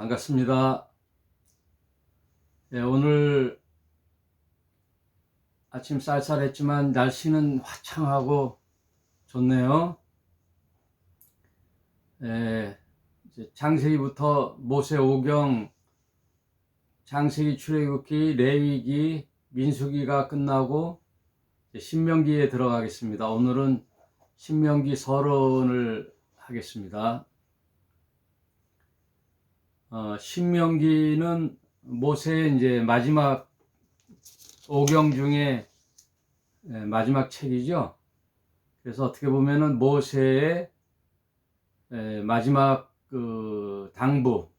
반갑습니다. 오늘 아침 쌀쌀했지만 날씨는 화창하고 좋네요. 이제 창세기부터 모세오경, 창세기, 출애굽기, 레위기, 민수기가 끝나고 신명기에 들어가겠습니다. 오늘은 신명기 서론을 하겠습니다. 신명기는 모세의 이제 마지막 오경 중에 마지막 책이죠. 그래서 어떻게 보면은 모세의 마지막 그 당부,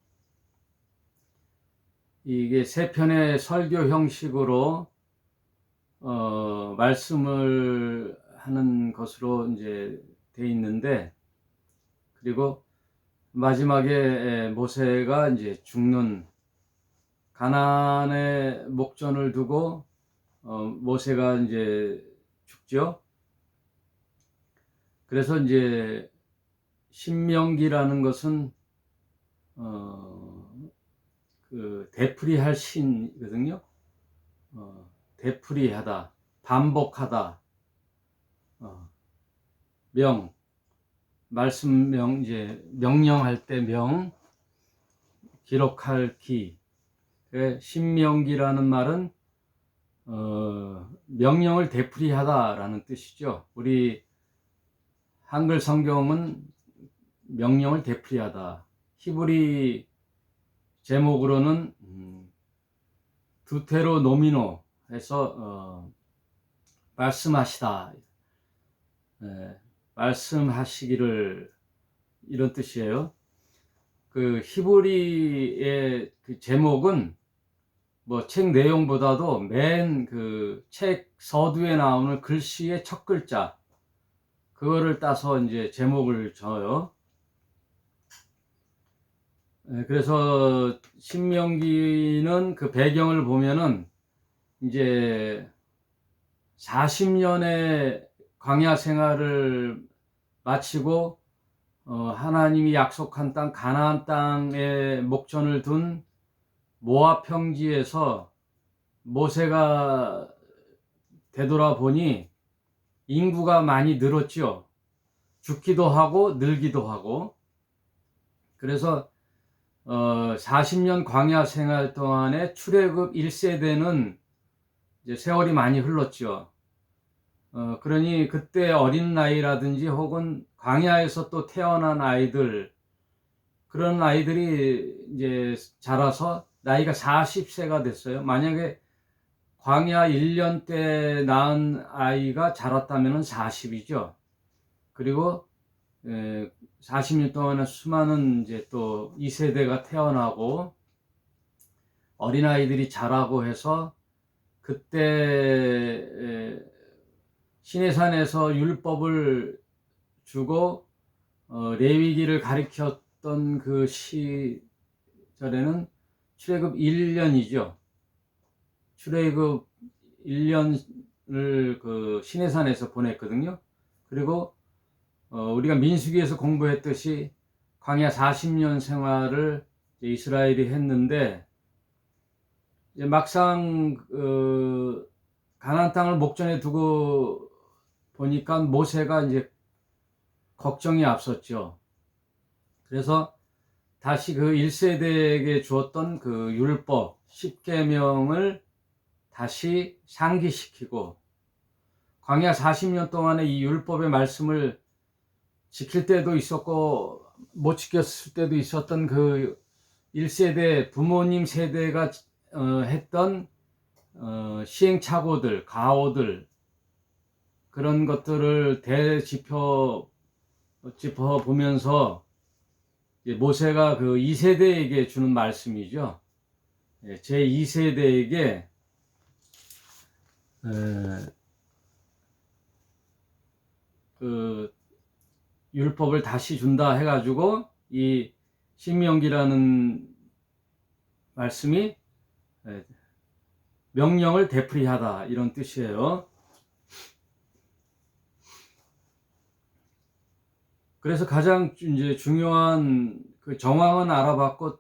이게 세 편의 설교 형식으로 말씀을 하는 것으로 이제 돼 있는데, 그리고 마지막에 모세가 이제 죽는, 가나안의 목전을 두고 모세가 이제 죽죠. 그래서 이제 신명기라는 것은 그 되풀이할 신이거든요. 되풀이하다, 반복하다, 말씀 이제 명령할 때 기록할 기. 신명기라는 말은 명령을 되풀이하다라는 뜻이죠. 우리 한글 성경은 명령을 되풀이하다. 히브리 제목으로는 두테로노미노 해서 말씀하시다, 말씀하시기를, 이런 뜻이에요. 그 히브리의 그 제목은 뭐 책 내용보다도 맨 그 책 서두에 나오는 글씨의 첫 글자, 그거를 따서 이제 제목을 져요. 그래서 신명기는 그 배경을 보면은 이제 40년의 광야 생활을 마치고 하나님이 약속한 땅 가나안 땅에 목전을 둔 모압 평지에서 모세가 되돌아보니 인구가 많이 늘었죠. 죽기도 하고 늙기도 하고. 그래서 40년 광야 생활 동안에 출애굽 1세대는 이제 세월이 많이 흘렀죠. 그러니 그때 어린 나이라든지 혹은 광야에서 또 태어난 아이들, 그런 아이들이 이제 자라서 나이가 40세가 됐어요. 만약에 광야 1년 때 낳은 아이가 자랐다면 40이죠. 그리고 40년 동안에 수많은 이제 또 2세대가 태어나고 어린아이들이 자라고 해서, 그때 시내산에서 율법을 주고 레위기를 가리켰던 그 시절에는 출애굽 1년이죠. 출애굽 1년을 그 시내산에서 보냈거든요. 그리고 우리가 민수기에서 공부했듯이 광야 40년 생활을 이스라엘이 했는데, 이제 막상 가나안 땅을 목전에 두고 보니까 모세가 이제 걱정이 앞섰죠. 그래서 다시 그 1세대에게 주었던 그 율법 10계명을 다시 상기시키고, 광야 40년 동안에 이 율법의 말씀을 지킬 때도 있었고 못 지켰을 때도 있었던 그 1세대 부모님 세대가 했던 시행착오들, 가오들, 그런 것들을 짚어보면서 모세가 그 2세대에게 주는 말씀이죠. 제 2세대에게 그 율법을 다시 준다 해가지고 이 신명기라는 말씀이 명령을 되풀이하다, 이런 뜻이에요. 그래서 가장 이제 중요한 그 정황은 알아봤고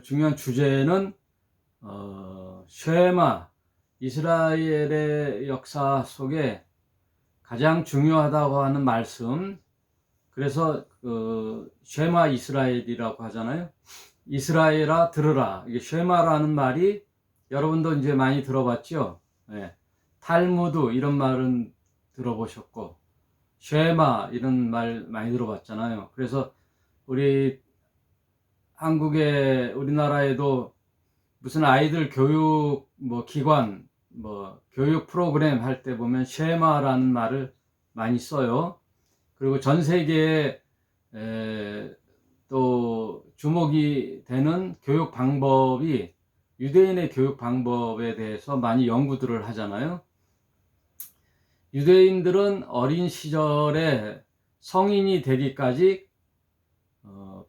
중요한 주제는 쉐마, 이스라엘의 역사 속에 가장 중요하다고 하는 말씀. 그래서 쉐마 이스라엘이라고 하잖아요. 이스라엘아 들으라. 이게 쉐마라는 말이 여러분도 이제 많이 들어봤죠. 네. 탈무드 이런 말은 들어보셨고, 쉐마 이런 말 많이 들어봤잖아요. 그래서 우리나라에도 무슨 아이들 교육 기관 교육 프로그램 할 때 보면 쉐마라는 말을 많이 써요. 그리고 전 세계에 또 주목이 되는 교육 방법이 유대인의 교육 방법에 대해서 많이 연구들을 하잖아요. 유대인들은 어린 시절에 성인이 되기까지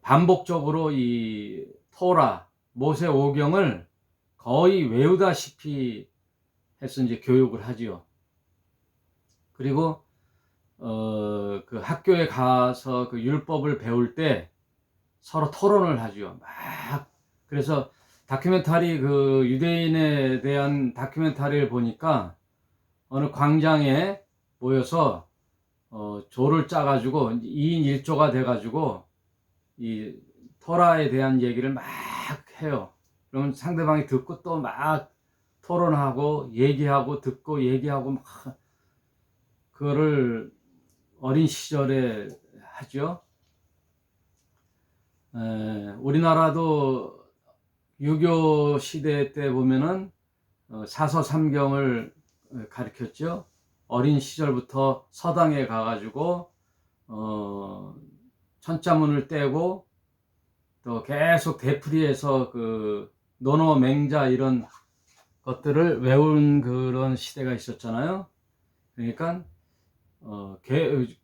반복적으로 이 토라, 모세 오경을 거의 외우다시피 해서 이제 교육을 하지요. 그리고 그 학교에 가서 그 율법을 배울 때 서로 토론을 하죠. 그래서 다큐멘터리, 그 유대인에 대한 다큐멘터리를 보니까 어느 광장에 모여서 조를 짜가지고 2인 1조가 돼가지고 이 토라에 대한 얘기를 막 해요. 그러면 상대방이 듣고 또 막 토론하고 얘기하고 듣고 얘기하고 막 그거를 어린 시절에 하죠. 우리나라도 유교 시대 때 보면은 사서삼경을 가르쳤죠. 어린 시절부터 서당에 가가지고 천자문을 떼고 또 계속 되풀이해서 그 논어 맹자 이런 것들을 외운 그런 시대가 있었잖아요. 그러니까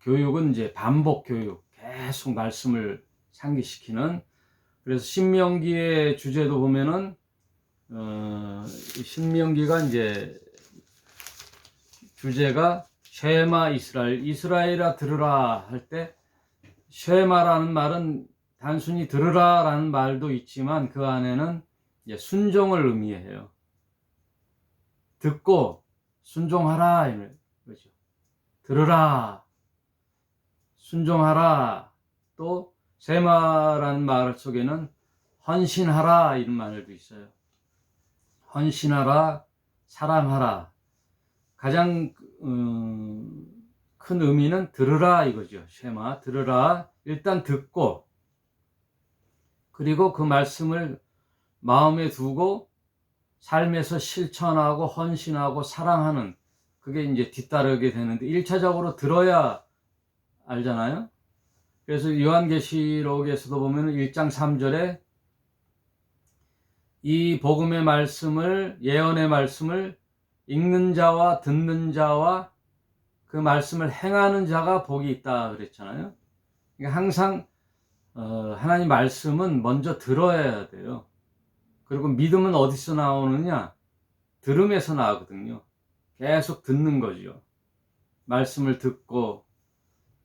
교육은 이제 반복 교육, 계속 말씀을 상기시키는. 그래서 신명기의 주제도 보면은 신명기가 이제 주제가 쉐마 이스라엘, 이스라엘아 들으라 할 때 쉐마라는 말은 단순히 들으라라는 말도 있지만 그 안에는 이제 순종을 의미해요. 듣고 순종하라 이런 거죠. 들으라, 순종하라. 또 쉐마라는 말 속에는 헌신하라 이런 말도 있어요. 헌신하라, 사랑하라. 가장 큰 의미는 들으라 이거죠. 쉐마, 들으라. 일단 듣고 그리고 그 말씀을 마음에 두고 삶에서 실천하고 헌신하고 사랑하는, 그게 이제 뒤따르게 되는데 1차적으로 들어야 알잖아요. 그래서 요한계시록에서도 보면 1장 3절에 이 복음의 말씀을, 예언의 말씀을 읽는 자와 듣는 자와 그 말씀을 행하는 자가 복이 있다 그랬잖아요. 그러니까 항상 하나님 말씀은 먼저 들어야 돼요. 그리고 믿음은 어디서 나오느냐? 들음에서 나오거든요. 계속 듣는 거죠. 말씀을 듣고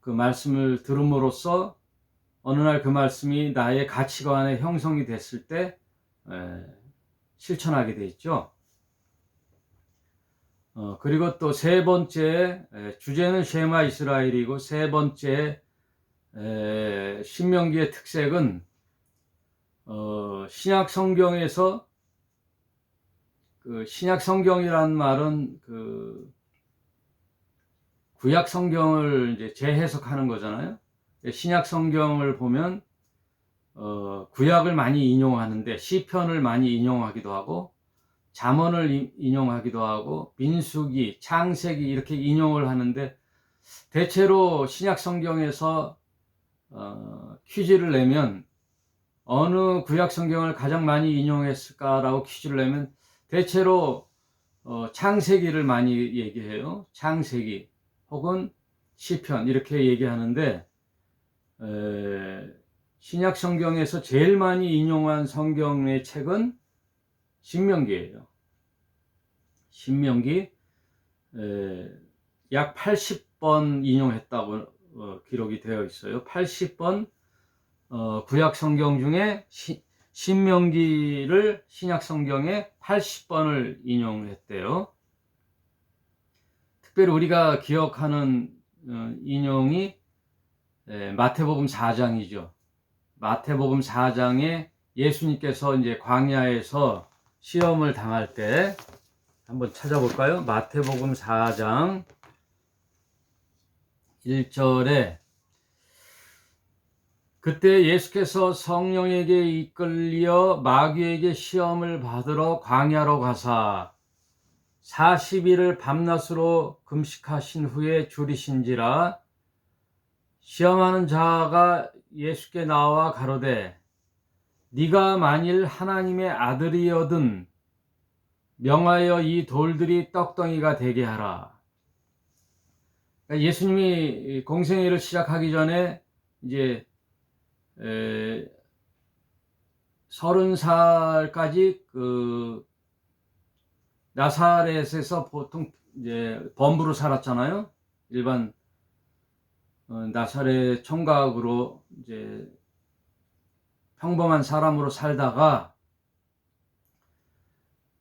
그 말씀을 들음으로써 어느 날 그 말씀이 나의 가치관에 형성이 됐을 때 실천하게 돼 있죠. 그리고 또 세 번째 주제는 쉐마 이스라엘이고, 세 번째 신명기의 특색은 신약 성경에서, 그 신약 성경이라는 말은 그 구약 성경을 이제 재해석하는 거잖아요. 신약 성경을 보면 구약을 많이 인용하는데 시편을 많이 인용하기도 하고 잠언을 인용하기도 하고 민수기, 창세기 이렇게 인용을 하는데, 대체로 신약 성경에서 퀴즈를 내면 어느 구약 성경을 가장 많이 인용했을까라고 퀴즈를 내면 대체로 창세기를 많이 얘기해요. 창세기 혹은 시편 이렇게 얘기하는데, 신약 성경에서 제일 많이 인용한 성경의 책은 신명기예요. 신명기 약 80번 인용했다고 기록이 되어 있어요. 80번 구약 성경 중에 신명기를 신약 성경에 80번을 인용했대요. 특별히 우리가 기억하는 인용이 마태복음 4장이죠. 마태복음 4장에 예수님께서 이제 광야에서 시험을 당할 때 한번 찾아볼까요? 마태복음 4장 1절에 그때 예수께서 성령에게 이끌려 마귀에게 시험을 받으러 광야로 가사 40일을 밤낮으로 금식하신 후에 줄이신지라 시험하는 자가 예수께 나와 가로되 네가 만일 하나님의 아들이여든 명하여 이 돌들이 떡덩이가 되게 하라. 그러니까 예수님이 공생애를 시작하기 전에 이제 30살까지 그 나사렛에서 보통 이제 범부로 살았잖아요. 일반 나사렛 총각으로 이제 평범한 사람으로 살다가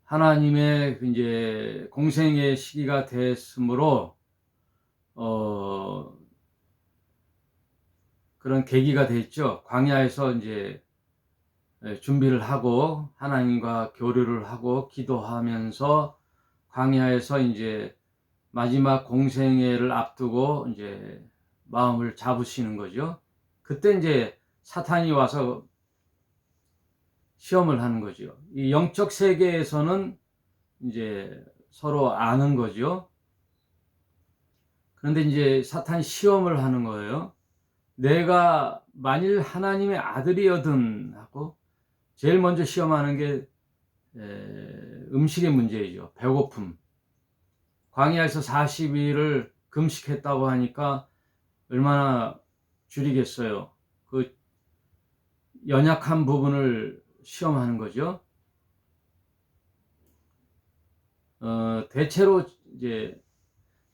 하나님의 이제 공생의 시기가 됐으므로 그런 계기가 됐죠. 광야에서 이제 준비를 하고 하나님과 교류를 하고 기도하면서 광야에서 이제 마지막 공생애를 앞두고 이제 마음을 잡으시는 거죠. 그때 이제 사탄이 와서 시험을 하는 거죠. 이 영적 세계에서는 이제 서로 아는 거죠. 그런데 이제 사탄이 시험을 하는 거예요. 내가 만일 하나님의 아들이거든 하고 제일 먼저 시험하는 게 음식의 문제이죠. 배고픔. 광야에서 40일을 금식했다고 하니까 얼마나 줄이겠어요. 그 연약한 부분을 시험하는 거죠.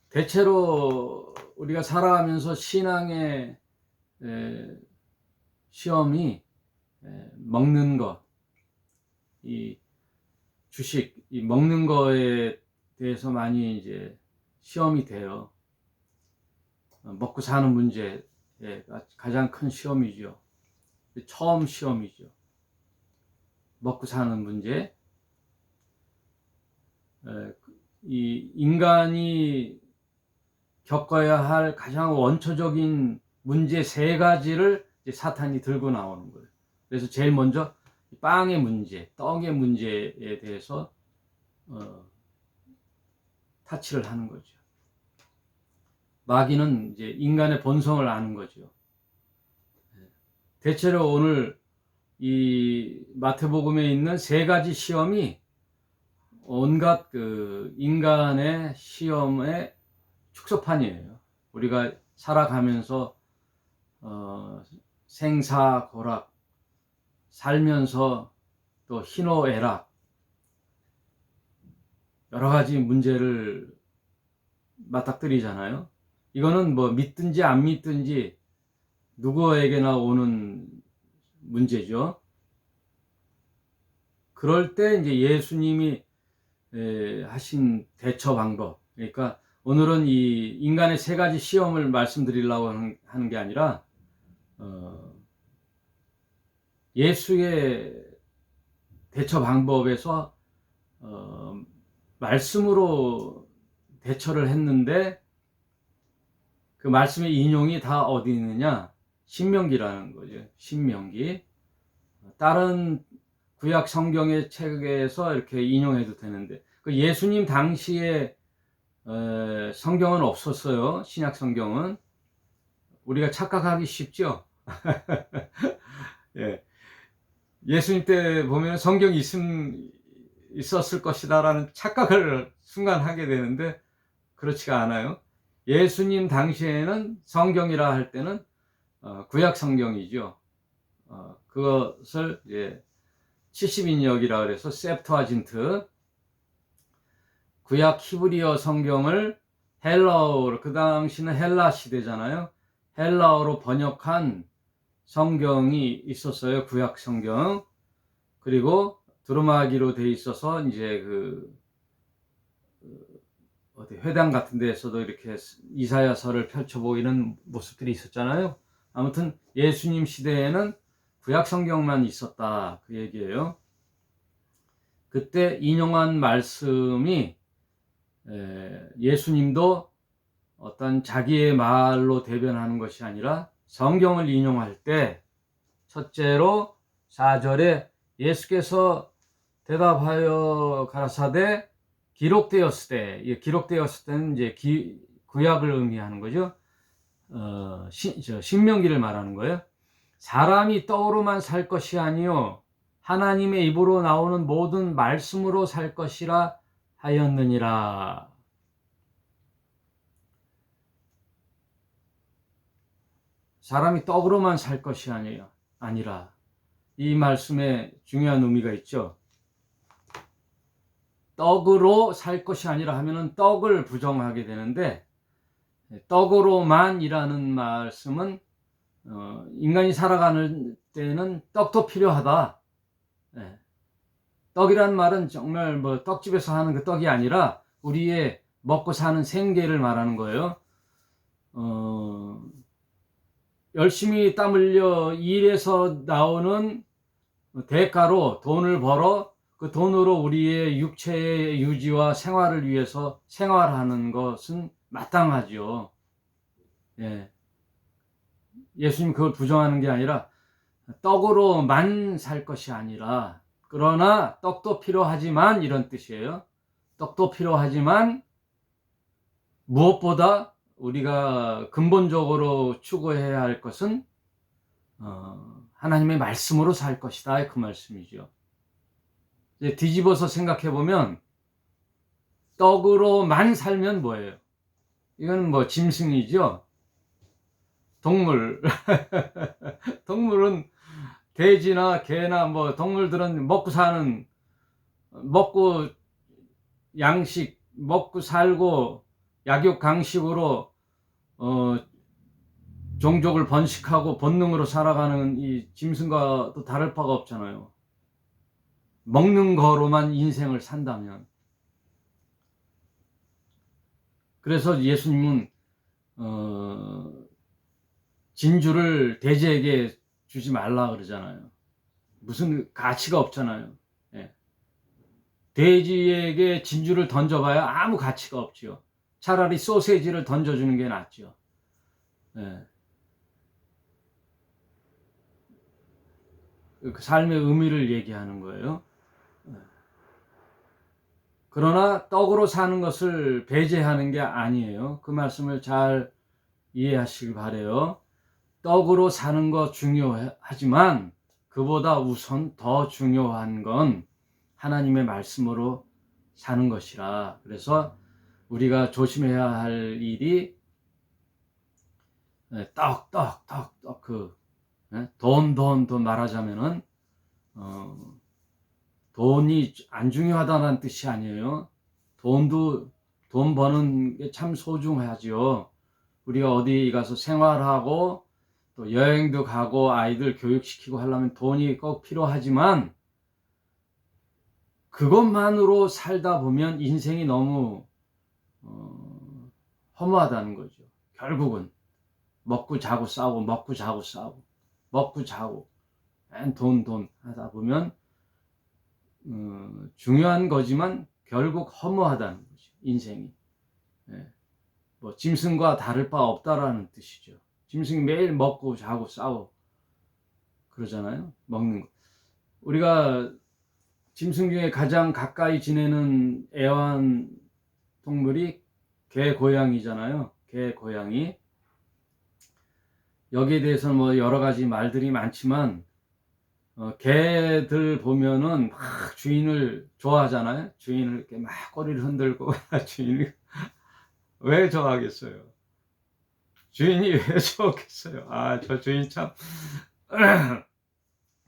대체로 우리가 살아가면서 신앙의 시험이 먹는 것, 이 주식, 이 먹는 거에 대해서 많이 이제 시험이 돼요. 먹고 사는 문제 가장 큰 시험이죠. 처음 시험이죠. 먹고 사는 문제. 이 인간이 겪어야 할 가장 원초적인 문제 3가지를 이제 사탄이 들고 나오는 거예요. 그래서 제일 먼저 빵의 문제, 떡의 문제에 대해서 타치를 하는 거죠. 마귀는 이제 인간의 본성을 아는 거죠. 대체로 오늘 이 마태복음에 있는 3가지 시험이 온갖 그 인간의 시험의 축소판이에요. 우리가 살아가면서 생사고락, 살면서 또 희노애락 여러 가지 문제를 맞닥뜨리잖아요. 이거는 뭐 믿든지 안 믿든지 누구에게나 오는 문제죠. 그럴 때 이제 예수님이 하신 대처 방법, 그러니까 오늘은 이 인간의 3가지 시험을 말씀드리려고 하는 게 아니라 예수의 대처 방법에서 말씀으로 대처를 했는데 그 말씀의 인용이 다 어디 있느냐? 신명기라는 거죠. 신명기. 다른 구약 성경의 책에서 이렇게 인용해도 되는데 그 예수님 당시에 성경은 없었어요. 신약 성경은. 우리가 착각하기 쉽죠. 예. 예수님 때 보면 성경이 있었을 것이다라는 착각을 순간 하게 되는데 그렇지가 않아요. 예수님 당시에는 성경이라 할 때는 구약 성경이죠. 그것을 이제 70인역이라 그래서 셉투아진트, 구약 히브리어 성경을 헬라어로, 그 당시는 헬라 시대잖아요. 헬라어로 번역한 성경이 있었어요. 구약 성경. 그리고 두루마기로 돼 있어서 이제 어디 회당 같은 데에서도 이렇게 이사야서를 펼쳐 보이는 모습들이 있었잖아요. 아무튼 예수님 시대에는 구약 성경만 있었다, 그 얘기예요. 그때 인용한 말씀이 예수님도 어떤 자기의 말로 대변하는 것이 아니라 성경을 인용할 때 첫째로 4절에 예수께서 대답하여 가라사대 기록되었을 때, 기록되었을 때는 이제 구약을 의미하는 거죠. 신명기를 말하는 거예요. 사람이 떡으로만 살 것이 아니요 하나님의 입으로 나오는 모든 말씀으로 살 것이라 하였느니라. 사람이 떡으로만 살 것이 아니라, 이 말씀에 중요한 의미가 있죠. 떡으로 살 것이 아니라 하면은 떡을 부정하게 되는데, 떡으로만이라는 말씀은 인간이 살아가는 때는 떡도 필요하다. 떡이란 말은 정말 뭐 떡집에서 하는 그 떡이 아니라 우리의 먹고 사는 생계를 말하는 거예요. 열심히 땀 흘려 일해서 나오는 대가로 돈을 벌어 그 돈으로 우리의 육체의 유지와 생활을 위해서 생활하는 것은 마땅하죠. 예수님 그걸 부정하는 게 아니라 떡으로만 살 것이 아니라, 그러나 떡도 필요하지만, 이런 뜻이에요. 떡도 필요하지만 무엇보다 우리가 근본적으로 추구해야 할 것은 하나님의 말씀으로 살 것이다, 그 말씀이죠. 이제 뒤집어서 생각해 보면 떡으로만 살면 뭐예요? 이건 뭐 짐승이죠. 동물. 동물은 돼지나 개나 뭐 동물들은 먹고 먹고 살고 약육 강식으로 종족을 번식하고 본능으로 살아가는 이 짐승과도 다를 바가 없잖아요. 먹는 거로만 인생을 산다면. 그래서 예수님은 진주를 돼지에게 주지 말라 그러잖아요. 무슨 가치가 없잖아요. 돼지에게 진주를 던져봐야 아무 가치가 없지요. 차라리 소세지를 던져주는 게 낫죠. 그 삶의 의미를 얘기하는 거예요. 그러나 떡으로 사는 것을 배제하는 게 아니에요. 그 말씀을 잘 이해하시길 바라요. 떡으로 사는 거 중요하지만 그보다 우선 더 중요한 건 하나님의 말씀으로 사는 것이라. 그래서 우리가 조심해야 할 일이 돈 말하자면은 돈이 안 중요하다는 뜻이 아니에요. 돈 버는 게 참 소중하죠. 우리가 어디 가서 생활하고 또 여행도 가고 아이들 교육시키고 하려면 돈이 꼭 필요하지만, 그것만으로 살다 보면 인생이 너무 허무하다는 거죠. 결국은 먹고 자고 싸우고 맨 돈 하다 보면 중요한 거지만 결국 허무하다는 거죠, 인생이. 뭐 짐승과 다를 바 없다라는 뜻이죠. 짐승이 매일 먹고 자고 싸워 그러잖아요. 먹는 거. 우리가 짐승 중에 가장 가까이 지내는 애완 동물이 개, 고양이잖아요. 개, 고양이. 여기에 대해서는 뭐 여러 가지 말들이 많지만 개들 보면은 막 주인을 좋아하잖아요. 주인을 이렇게 막 꼬리를 흔들고 주인이 왜 좋아하겠어요? 주인이 왜 좋겠어요? 아, 저 주인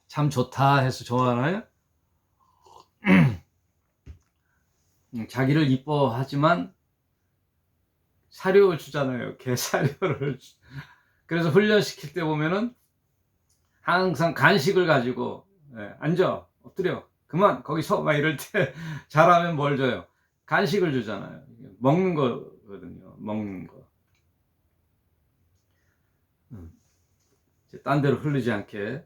참 좋다 해서 좋아하나요? 자기를 이뻐하지만 사료를 주잖아요. 개 사료를. 그래서 훈련시킬 때 보면은 항상 간식을 가지고 앉아. 엎드려. 그만 거기 서. 막 이럴 때 잘하면 뭘 줘요? 간식을 주잖아요. 먹는 거거든요. 먹는 거. 이제 딴 데로 흐르지 않게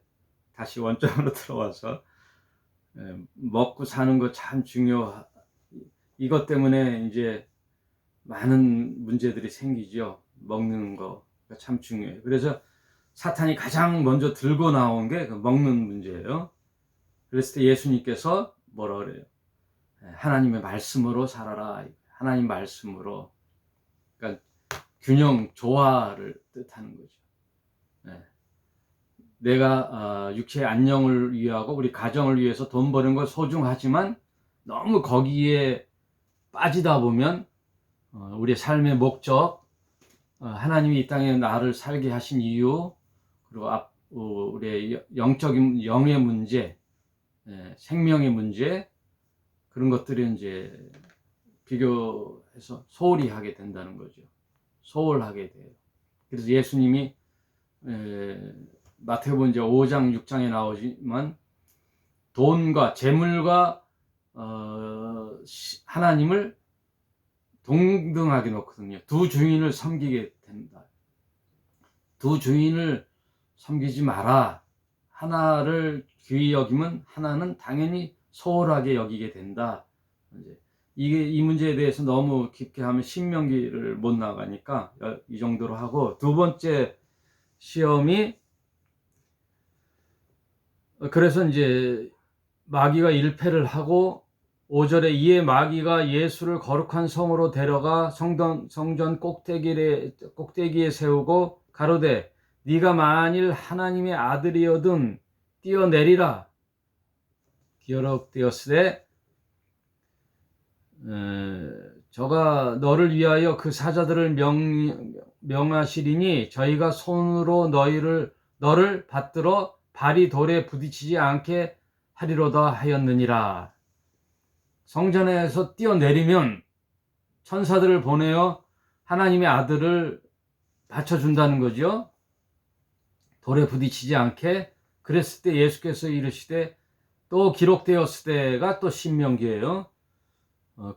다시 원점으로 들어와서 먹고 사는 거 참 이것 때문에 이제 많은 문제들이 생기죠. 먹는 거가 참 중요해요. 그래서 사탄이 가장 먼저 들고 나온 게 그 먹는 문제예요. 그랬을 때 예수님께서 뭐라 그래요? 하나님의 말씀으로 살아라. 하나님 말씀으로. 그러니까 균형, 조화를 뜻하는 거죠. 네. 내가 육체의 안녕을 위하고 우리 가정을 위해서 돈 버는 거 소중하지만 너무 거기에 빠지다 보면 우리의 삶의 목적, 하나님이 이 땅에 나를 살게 하신 이유, 그리고 우리의 영적인 영의 문제, 생명의 문제, 그런 것들이 이제 비교해서 소홀히 하게 된다는 거죠. 소홀하게 돼요. 그래서 예수님이 마태복음 이제 5장, 6장에 나오지만 돈과 재물과 하나님을 동등하게 놓거든요. 두 주인을 섬기게 된다. 두 주인을 섬기지 마라. 하나를 귀히 여기면 하나는 당연히 소홀하게 여기게 된다. 이제 이 문제에 대해서 너무 깊게 하면 신명기를 못 나가니까 이 정도로 하고, 두 번째 시험이, 그래서 이제 마귀가 일패를 하고 5절에 이에 마귀가 예수를 거룩한 성으로 데려가 성전 꼭대기에 세우고 가로되 네가 만일 하나님의 아들이어든 뛰어내리라. 기록되었으되 저가 너를 위하여 그 사자들을 명하시리니 저희가 손으로 너를 받들어 발이 돌에 부딪히지 않게 하리로다 하였느니라. 성전에서 뛰어내리면 천사들을 보내어 하나님의 아들을 바쳐준다는 거죠. 돌에 부딪히지 않게. 그랬을 때 예수께서 이르시되, 또 기록되었을 때가 또 신명기예요.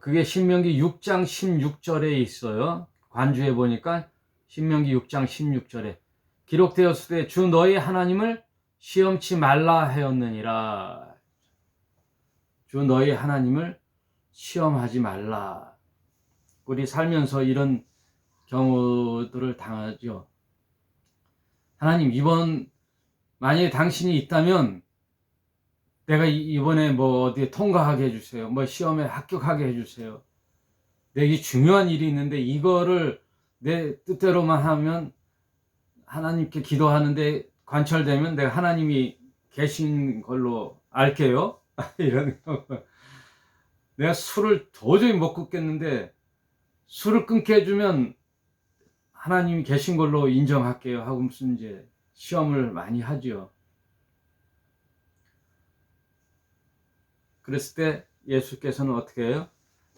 그게 신명기 6장 16절에 있어요. 관주에 보니까 신명기 6장 16절에 기록되었을 때 주 너희 하나님을 시험치 말라 하였느니라. 주 너희 하나님을 시험하지 말라. 우리 살면서 이런 경우들을 당하죠. 하나님, 만약에 당신이 있다면 내가 이번에 뭐 어디에 통과하게 해주세요. 뭐 시험에 합격하게 해주세요. 내게 중요한 일이 있는데 이거를 내 뜻대로만 하면 하나님께 기도하는데 관철되면 내가 하나님이 계신 걸로 알게요. 이런 거. 내가 술을 도저히 못 끊겠는데 술을 끊게 해주면 하나님이 계신 걸로 인정할게요 하고 무슨 이제 시험을 많이 하죠. 그랬을 때 예수께서는 어떻게 해요?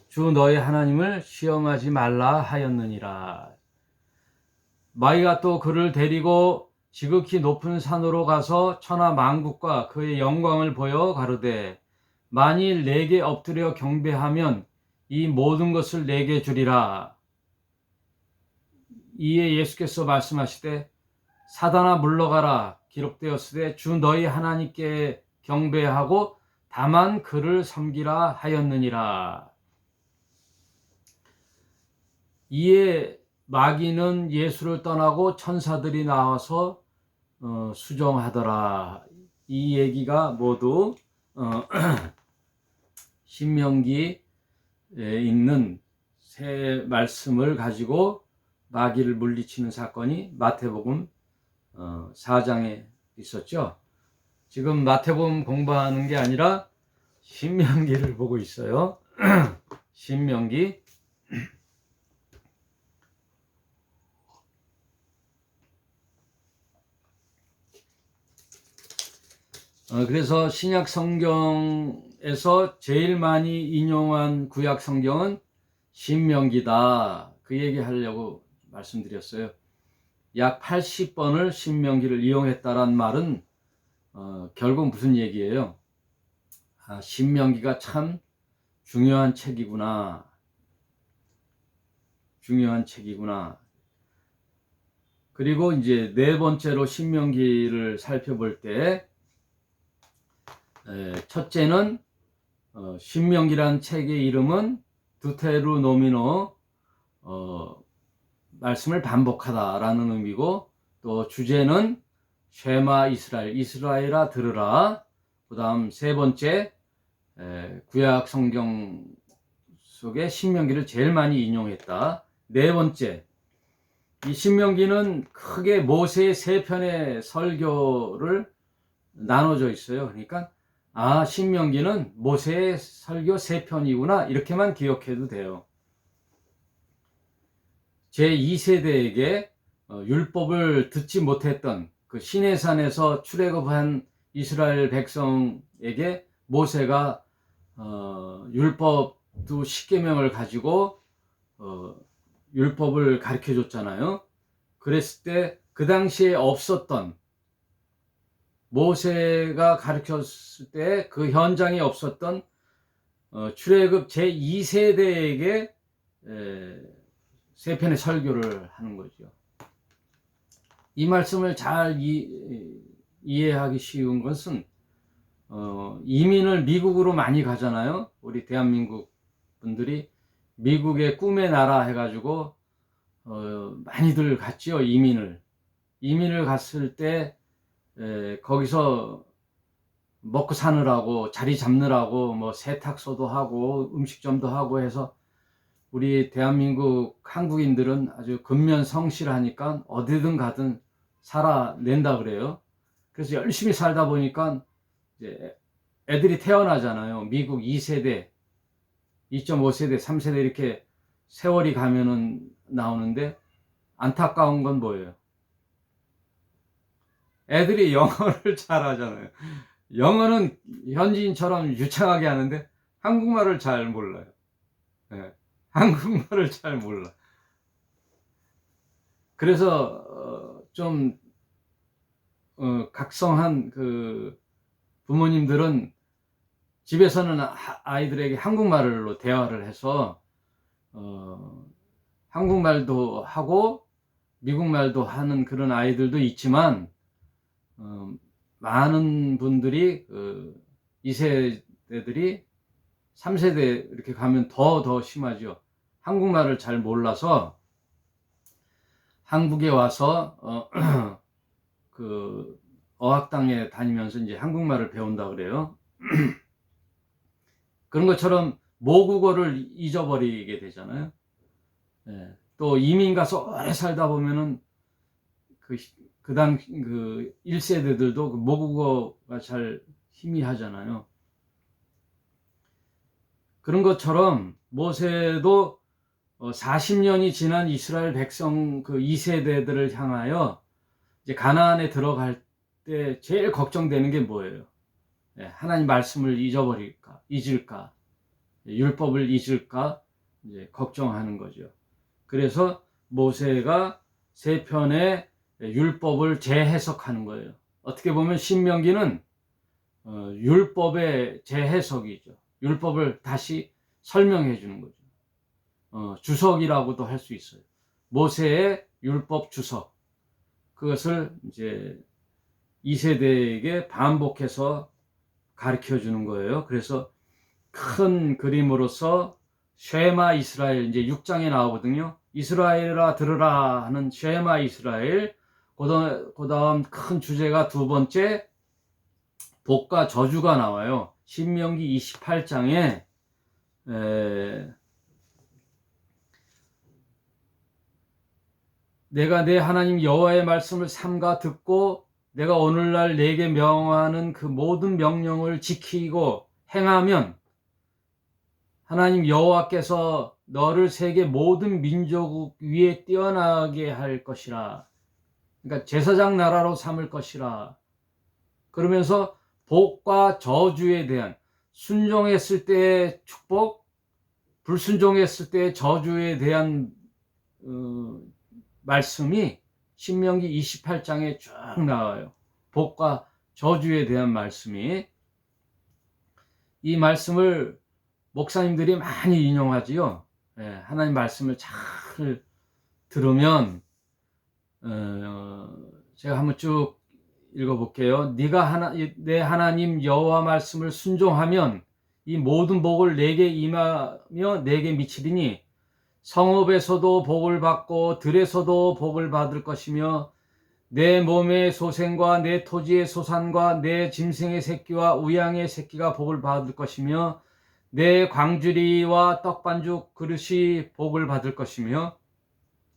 주 너희 하나님을 시험하지 말라 하였느니라. 마귀가 또 그를 데리고 지극히 높은 산으로 가서 천하 만국과 그의 영광을 보여 가로되 만일 내게 엎드려 경배하면 이 모든 것을 내게 주리라. 이에 예수께서 말씀하시되 사단아 물러가라. 기록되었으되 주 너희 하나님께 경배하고 다만 그를 섬기라 하였느니라. 이에 마귀는 예수를 떠나고 천사들이 나와서 수종하더라. 이 얘기가 모두 신명기에 있는 새 말씀을 가지고 마귀를 물리치는 사건이 마태복음 4장에 있었죠. 지금 마태복음 공부하는 게 아니라 신명기를 보고 있어요. 신명기. 그래서 신약 성경에서 제일 많이 인용한 구약 성경은 신명기다. 그 얘기 하려고 말씀드렸어요. 약 80번을 신명기를 이용했다란 말은 결국 무슨 얘기예요? 신명기가 참 중요한 책이구나. 중요한 책이구나. 그리고 이제 네 번째로 신명기를 살펴볼 때, 첫째는 신명기란 책의 이름은 두테루노미노, 말씀을 반복하다라는 의미고, 또 주제는 쉐마 이스라엘, 이스라엘아 들으라. 그 다음 세 번째, 구약 성경 속에 신명기를 제일 많이 인용했다. 네 번째, 이 신명기는 크게 모세의 세 편의 설교를 나눠져 있어요. 그러니까 신명기는 모세의 설교 세 편이구나, 이렇게만 기억해도 돼요. 제2세대에게 율법을 듣지 못했던 그 시내산에서 출애굽한 이스라엘 백성에게 모세가 율법 두 10계명을 가지고 율법을 가르쳐 줬잖아요. 그랬을 때 그 당시에 없었던, 모세가 가르쳤을 때 그 현장에 없었던 출애굽 제2세대에게 세 편의 설교를 하는 거죠. 이 말씀을 잘 이해하기 쉬운 것은 이민을 미국으로 많이 가잖아요. 우리 대한민국 분들이 미국의 꿈의 나라 해가지고 많이들 갔죠. 이민을 갔을 때 거기서 먹고 사느라고, 자리 잡느라고 뭐 세탁소도 하고 음식점도 하고 해서 우리 대한민국 한국인들은 아주 근면성실하니까 어디든 가든 살아낸다 그래요. 그래서 열심히 살다 보니까 이제 애들이 태어나잖아요. 미국 2세대, 2.5세대, 3세대 이렇게 세월이 가면은 나오는데, 안타까운 건 뭐예요? 애들이 영어를 잘하잖아요. 영어는 현지인처럼 유창하게 하는데 한국말을 잘 몰라요. 네. 한국말을 잘 몰라. 그래서 좀 각성한 그 부모님들은 집에서는 아이들에게 한국말로 대화를 해서 한국말도 하고 미국말도 하는 그런 아이들도 있지만, 많은 분들이 2세대들이 3세대 이렇게 가면 더 심하죠. 한국말을 잘 몰라서 한국에 와서 그 어학당에 다니면서 이제 한국말을 배운다 그래요. 그런 것처럼 모국어를 잊어버리게 되잖아요. 또 이민 가서 오래 살다 보면은 그 1세대들도 그 모국어가 잘 희미하잖아요. 그런 것처럼 모세도 40년이 지난 이스라엘 백성 그 2세대들을 향하여 이제 가나안에 들어갈 때 제일 걱정되는 게 뭐예요? 하나님 말씀을 잊을까, 율법을 잊을까 이제 걱정하는 거죠. 그래서 모세가 세 편의 율법을 재해석하는 거예요. 어떻게 보면 신명기는 율법의 재해석이죠. 율법을 다시 설명해 주는 거죠. 주석이라고도 할 수 있어요. 모세의 율법 주석. 그것을 이제 2세대에게 반복해서 가르쳐 주는 거예요. 그래서 큰 그림으로서 쉐마 이스라엘, 이제 6장에 나오거든요. 이스라엘아 들으라 하는 쉐마 이스라엘. 그 다음 큰 주제가 두 번째, 복과 저주가 나와요. 신명기 28장에 내가 내 하나님 여호와의 말씀을 삼가 듣고 내가 오늘날 내게 명하는 그 모든 명령을 지키고 행하면 하나님 여호와께서 너를 세계 모든 민족 위에 뛰어나게 할 것이라. 그러니까 제사장 나라로 삼을 것이라. 그러면서 복과 저주에 대한, 순종했을 때의 축복, 불순종했을 때의 저주에 대한 말씀이 신명기 28장에 쭉 나와요. 복과 저주에 대한 말씀이. 이 말씀을 목사님들이 많이 인용하지요. 예, 하나님 말씀을 잘 들으면 제가 한번 쭉 읽어볼게요. 네가 내 하나님 여호와 말씀을 순종하면 이 모든 복을 내게 임하며 내게 미치리니 성읍에서도 복을 받고 들에서도 복을 받을 것이며 내 몸의 소생과 내 토지의 소산과 내 짐승의 새끼와 우양의 새끼가 복을 받을 것이며 내 광주리와 떡반죽 그릇이 복을 받을 것이며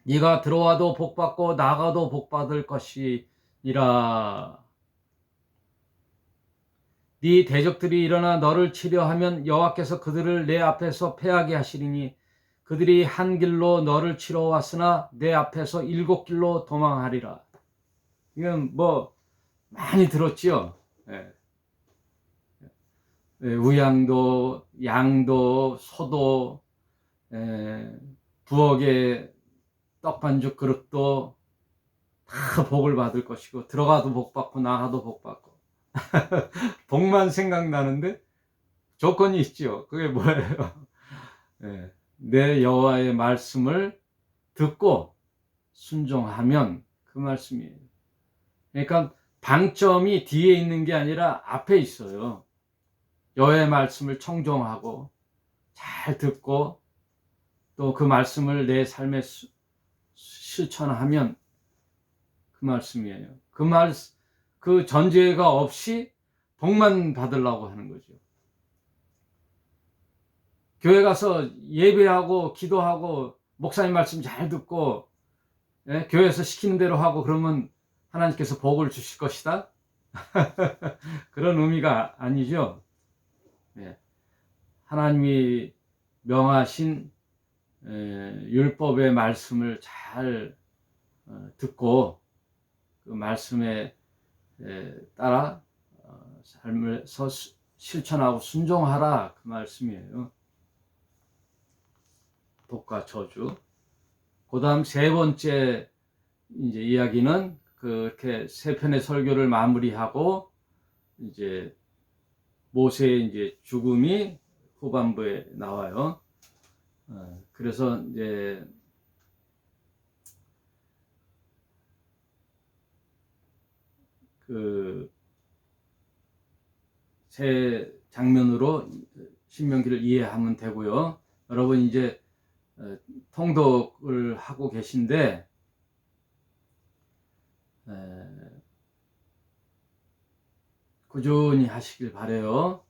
네가 들어와도 복받고 나가도 복받을 것이니라. 네 대적들이 일어나 너를 치려 하면 여호와께서 그들을 내 앞에서 패하게 하시리니 그들이 한 길로 너를 치러 왔으나 내 앞에서 7길로 도망하리라. 이건 뭐 많이 들었지요. 예. 우양도 양도 소도 부엌에 떡반죽 그릇도 다 복을 받을 것이고 들어가도 복받고 나가도 복받고 복만 생각나는데 조건이 있죠. 그게 뭐예요? 내 여호와의 말씀을 듣고 순종하면 그 말씀이에요. 그러니까 방점이 뒤에 있는 게 아니라 앞에 있어요. 여호와의 말씀을 청종하고 잘 듣고 또 그 말씀을 내 삶에 실천하면 그 말씀이에요. 그 전제가 없이 복만 받으려고 하는 거죠. 교회 가서 예배하고 기도하고 목사님 말씀 잘 듣고 교회에서 시키는 대로 하고 그러면 하나님께서 복을 주실 것이다? 그런 의미가 아니죠. 하나님이 명하신 율법의 말씀을 잘 듣고 그 말씀에 따라 삶을 실천하고 순종하라 그 말씀이에요. 복과 저주. 그다음 세 번째 이제 이야기는 그렇게 세 편의 설교를 마무리하고 이제 모세의 이제 죽음이 후반부에 나와요. 그래서 이제 그 세 장면으로 신명기를 이해하면 되고요. 여러분 이제 통독을 하고 계신데 꾸준히 하시길 바래요.